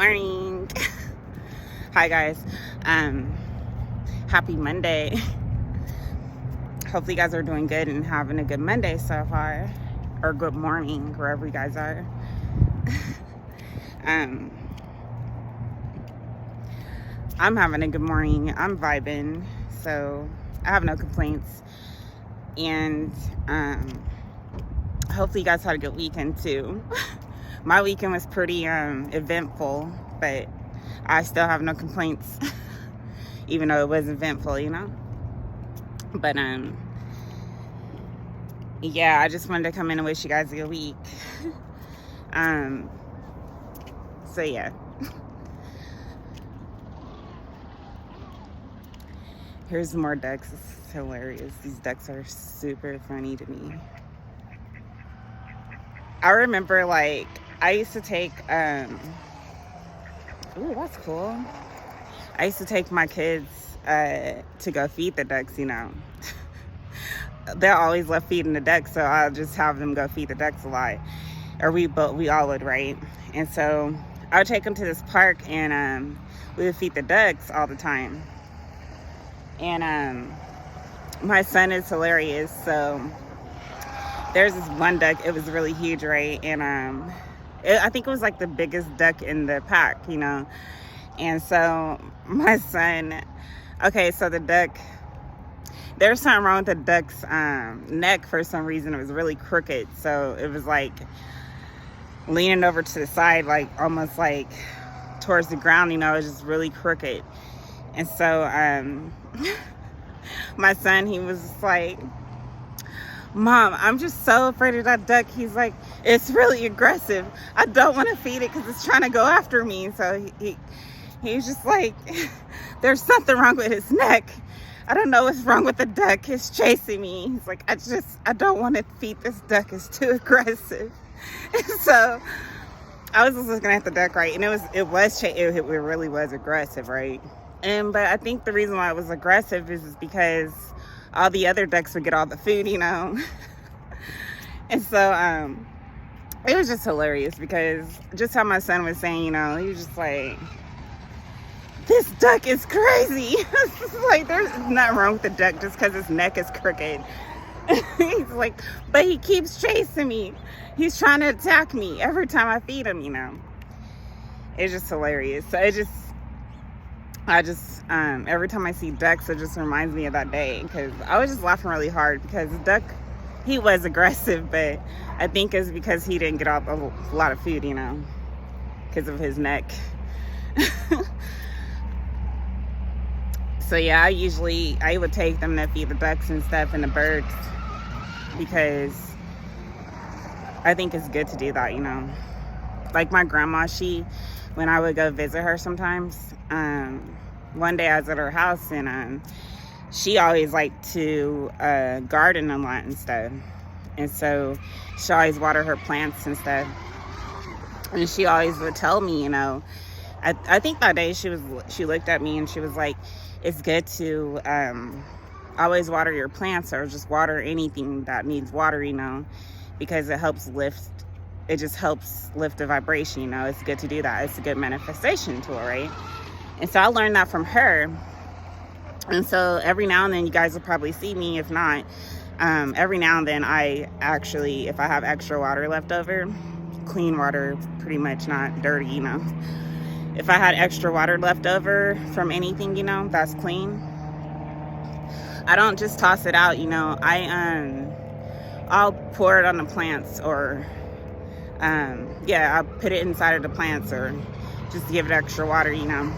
morning. Hi guys. Happy Monday. Hopefully you guys are doing good and having a good Monday so far, or good morning wherever you guys are. I'm having a good morning. I'm vibing, so I have no complaints. And hopefully you guys had a good weekend too. My weekend was pretty eventful, but I still have no complaints, even though it was eventful, you know. But yeah, I just wanted to come in and wish you guys a good week. So yeah. Here's more ducks. It's hilarious. These ducks are super funny to me. I remember, like, I used to take, ooh, that's cool. I used to take my kids to go feed the ducks, you know. They're always left feeding the ducks, so I'll just have them go feed the ducks a lot. Or we all would, right? And so I would take them to this park, and we would feed the ducks all the time. And my son is hilarious, so there's this one duck. It was really huge, right? And I think it was like the biggest duck in the pack, you know. And so my son, okay, so the duck, there's something wrong with the duck's neck for some reason. It was really crooked, so it was like leaning over to the side, like almost like towards the ground, you know. It was just really crooked. And so my son, he was like, "Mom, I'm just so afraid of that duck." He's like, "It's really aggressive. I don't want to feed it because it's trying to go after me." So he's just like, "There's something wrong with his neck. I don't know what's wrong with the duck. It's chasing me." He's like, I don't want to feed this duck. It's too aggressive." So I was just looking at the duck, right? And it really was aggressive, right? But I think the reason why it was aggressive is because all the other ducks would get all the food, you know. And so it was just hilarious because just how my son was saying, you know, he was just like, "This duck is crazy." Like, there's nothing wrong with the duck just because his neck is crooked. He's like, "But he keeps chasing me. He's trying to attack me every time I feed him," you know. It's just hilarious. So every time I see ducks, it just reminds me of that day, because I was just laughing really hard because the duck, he was aggressive, but I think it's because he didn't get off a lot of food, you know, because of his neck. So yeah, I would take them to feed the ducks and stuff and the birds, because I think it's good to do that, you know. Like my grandma, when I would go visit her sometimes, one day I was at her house, and she always liked to garden a lot and stuff. And so she always watered her plants and stuff. And she always would tell me, you know, I think that day she looked at me and she was like, "It's good to always water your plants, or just water anything that needs water, you know, because it just helps lift the vibration, you know. It's good to do that. It's a good manifestation tool, right?" And so I learned that from her. And so every now and then, you guys will probably see me. If not, every now and then, if I have extra water left over, clean water, pretty much, not dirty, you know. If I had extra water left over from anything, you know, that's clean, I don't just toss it out, you know. I'll pour it on the plants, or I'll put it inside of the plants, or just give it extra water, you know.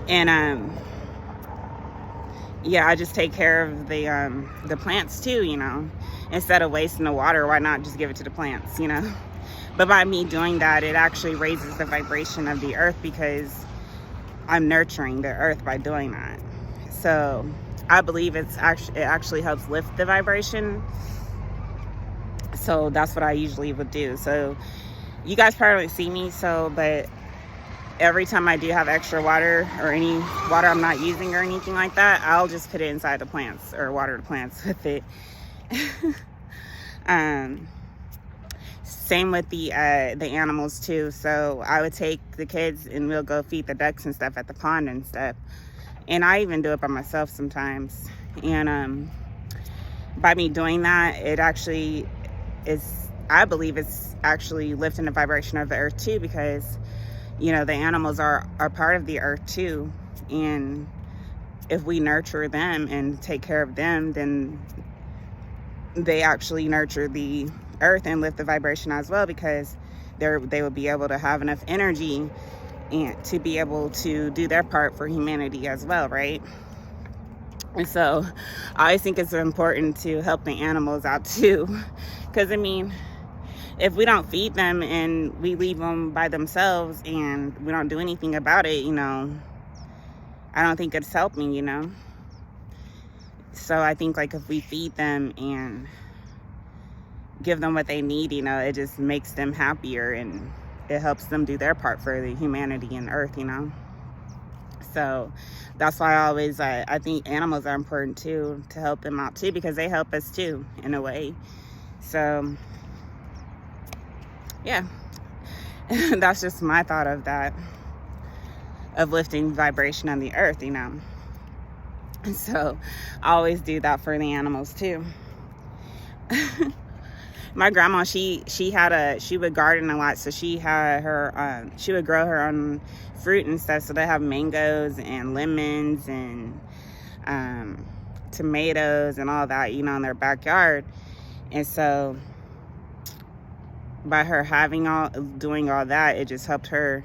And I just take care of the plants too, you know. Instead of wasting the water, why not just give it to the plants, you know? But by me doing that, it actually raises the vibration of the earth, because I'm nurturing the earth by doing that. So I believe it actually helps lift the vibration. So that's what I usually would do. So you guys probably see me, but every time I do have extra water, or any water I'm not using or anything like that, I'll just put it inside the plants, or water the plants with it. same with the animals too. So I would take the kids and we'll go feed the ducks and stuff at the pond and stuff. And I even do it by myself sometimes. And by me doing that, it actually is, I believe it's actually lifting the vibration of the earth too, because, you know, the animals are part of the earth too. And if we nurture them and take care of them, then they actually nurture the earth and lift the vibration as well, because they will be able to have enough energy and to be able to do their part for humanity as well, right? And so I always think it's important to help the animals out too, because I mean, if we don't feed them and we leave them by themselves and we don't do anything about it, you know, I don't think it's helping, you know. So I think like if we feed them and give them what they need, you know, it just makes them happier and it helps them do their part for the humanity and earth, you know. So that's why I always, I think animals are important too, to help them out too, because they help us too in a way. So yeah, that's just my thought of that, of lifting vibration on the earth, you know. And so I always do that for the animals too. My grandma, she would garden a lot, so she had her, she would grow her own fruit and stuff. So they have mangoes and lemons and tomatoes and all that, you know, in their backyard. And so by her doing all that, it just helped her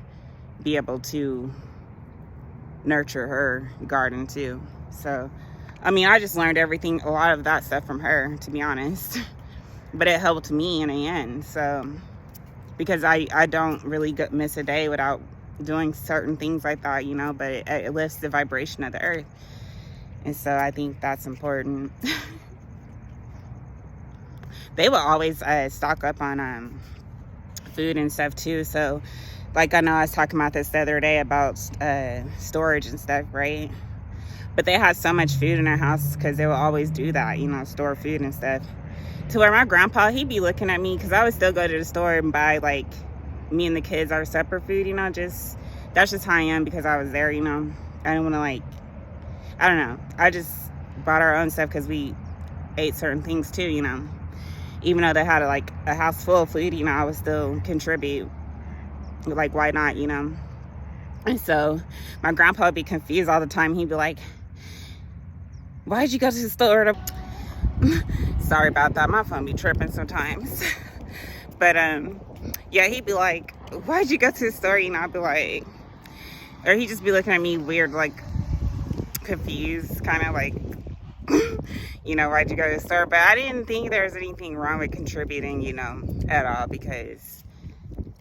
be able to nurture her garden too. So, I mean, I just learned a lot of that stuff from her, to be honest. But it helped me in the end. So, because I don't really miss a day without doing certain things like that, you know, but it lifts the vibration of the earth. And so I think that's important. They will always stock up on food and stuff too. So, like, I know I was talking about this the other day about storage and stuff, right? But they had so much food in their house because they will always do that, you know, store food and stuff. To where my grandpa, he'd be looking at me, because I would still go to the store and buy, like, me and the kids our separate food, you know, that's just how I am, because I was there, you know. I didn't want to, like, I don't know. I just bought our own stuff because we ate certain things too, you know. Even though they had, like, a house full of food, you know, I would still contribute. Like, why not, you know? And so my grandpa would be confused all the time. He'd be like, why'd you go to the store? Sorry about that, my phone be tripping sometimes. But yeah, he'd be like, why'd you go to the store? You know, I'd be like, or he'd just be looking at me weird, like confused, kind of like, you know, why'd you go to the store? But I didn't think there was anything wrong with contributing, you know, at all, because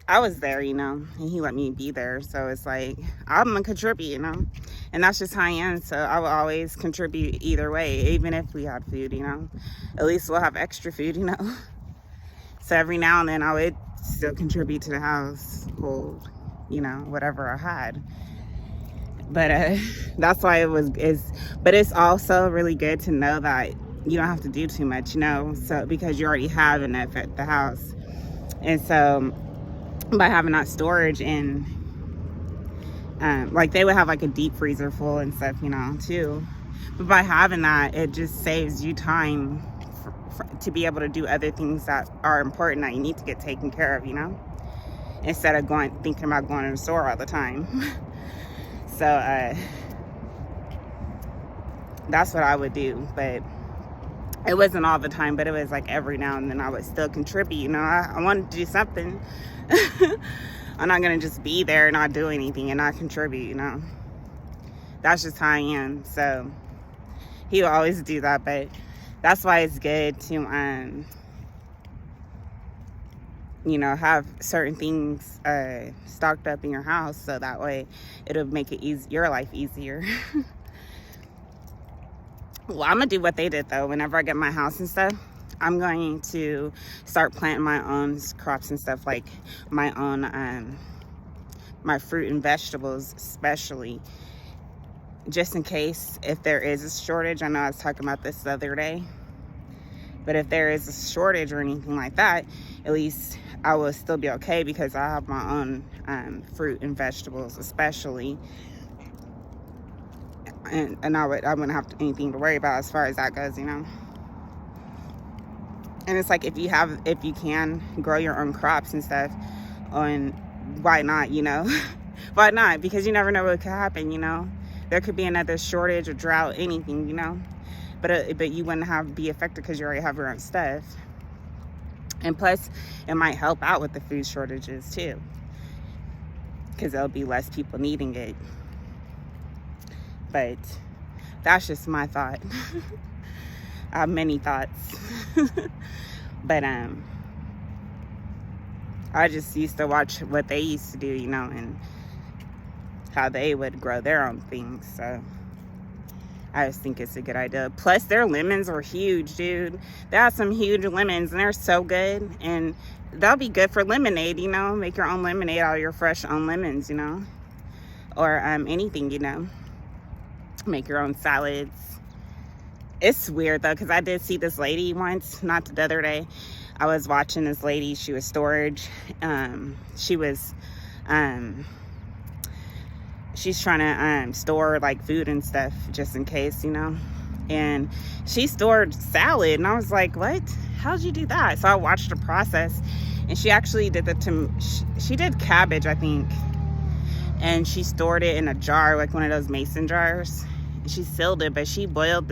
I was there, you know, and he let me be there. So it's like, I'm gonna contribute, you know, and that's just how I am. So I will always contribute either way, even if we had food, you know. At least we'll have extra food, you know. So every now and then I would still contribute to the household, you know, whatever I had. But that's why but it's also really good to know that you don't have to do too much, you know, so because you already have enough at the house. And so by having that storage, and like they would have like a deep freezer full and stuff, you know, too. But by having that, it just saves you time to be able to do other things that are important that you need to get taken care of, you know, instead of thinking about going to the store all the time. So that's what I would do. But it wasn't all the time, but it was like every now and then I would still contribute, you know. I wanted to do something. I'm not gonna just be there and not do anything and not contribute, you know. That's just how I am. So he will always do that. But that's why it's good to you know, have certain things stocked up in your house, so that way it'll make it your life easier. Well, I'm gonna do what they did though. Whenever I get my house and stuff, I'm going to start planting my own crops and stuff, like my own my fruit and vegetables, especially, just in case if there is a shortage. I know I was talking about this the other day, but if there is a shortage or anything like that, at least I will still be okay because I have my own fruit and vegetables, especially. And I wouldn't have anything to worry about as far as that goes, you know. And it's like, if you can grow your own crops and stuff, and why not, you know? Why not? Because you never know what could happen, you know. There could be another shortage or drought, anything, you know. But you wouldn't be affected because you already have your own stuff. And plus, it might help out with the food shortages too, because there'll be less people needing it. But that's just my thought. I have many thoughts. But I just used to watch what they used to do, you know, and how they would grow their own things. So I just think it's a good idea. Plus, their lemons are huge, dude. They have some huge lemons, and they're so good. And that'll be good for lemonade, you know. Make your own lemonade out of your fresh own lemons, you know. Or anything, you know. Make your own salads. It's weird, though, because I did see this lady once, not the other day. I was watching this lady. She was storage. She's trying to store like food and stuff just in case, you know. And she stored salad, and I was like, what? How'd you do that? So I watched the process, and she actually did she did cabbage, I think. And she stored it in a jar, like one of those mason jars. And she sealed it, but she boiled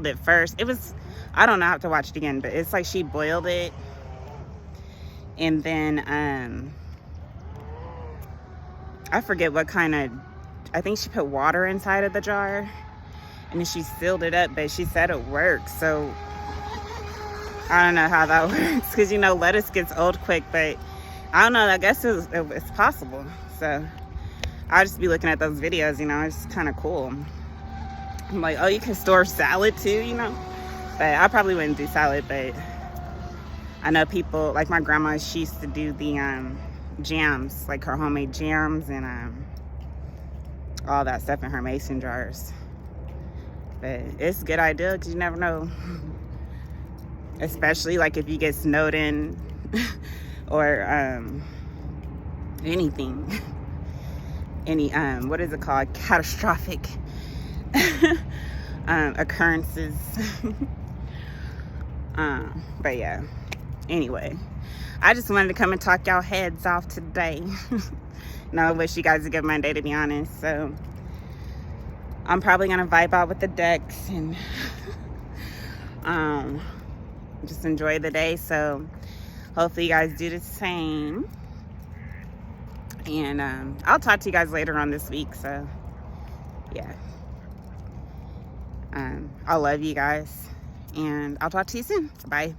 it first. It was, I don't know, I have to watch it again, but it's like she boiled it, and then I forget what kind of, I think she put water inside of the jar, and then she sealed it up, but she said it works. So I don't know how that works, because, you know, lettuce gets old quick, but I don't know, I guess it's possible. So I'll just be looking at those videos, you know. It's kind of cool. I'm like, oh, you can store salad too, you know. But I probably wouldn't do salad, but I know people, like my grandma, she used to do the jams, like her homemade jams and all that stuff in her mason jars. But it's a good idea, because you never know. Especially like if you get snowed in or anything. Any what is it called, catastrophic occurrences. But yeah, anyway, I just wanted to come and talk y'all heads off today. No, I wish you guys a good Monday, to be honest. So I'm probably gonna vibe out with the ducks and just enjoy the day. So hopefully you guys do the same. And I'll talk to you guys later on this week. So yeah, I love you guys, and I'll talk to you soon. Bye.